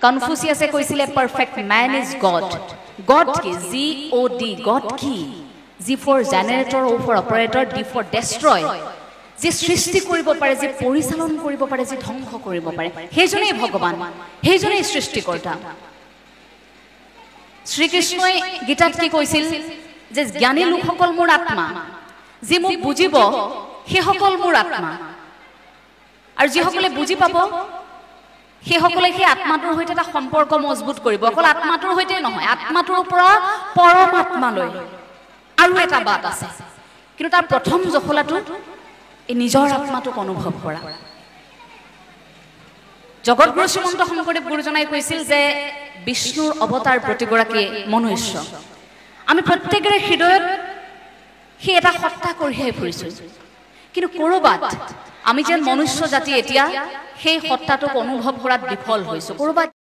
কনফুচিয়াছে কৈছিলে perfect man is god god কি GOD god কি G for generator O for operator D for destroy যে সৃষ্টি কৰিব পাৰে যে পৰিচালন কৰিব পাৰে যে ধ্বংস কৰিব পাৰে হেজনেই ভগৱান হেজনেই সৃষ্টিকৰ্তা শ্ৰীকৃষ্ণই গীতাত কি কৈছিল যে জ্ঞানী লোকসকল মোৰ আত্মা যে মোক বুজিব সেইসকল মোৰ আত্মা আৰু যিসকলে বুজি পাব সেইসকলে সেই আত্মাটোৰ সৈতে এটা সম্পৰ্ক মজবুত কৰিব অকল আত্মাটোৰ সৈতে নহয় আত্মাটোৰ পৰা পৰমাত্মালৈ আৰু এটা বাট আছে কিন্তু তাৰ প্ৰথম জখলাটো এই নিজৰ আত্মাটোক অনুভৱ কৰা জগতগুৰু শ্ৰীমন্ত শংকৰদেৱ গুৰুজনাই কৈছিল যে বিষ্ণুৰ অৱতাৰ প্ৰতিগৰাকী মনুষ্য আমি প্ৰত্যেকৰে হৃদয়ত সেই এটা সত্তা কঢ়িয়াই ফুৰিছো কিন্তু কৰবাত আমি যেন মনুষ্য জাতি এতিয়া সেই সত্তাটোক অনুভৱ কৰাত বিফল হৈছো কৰবাত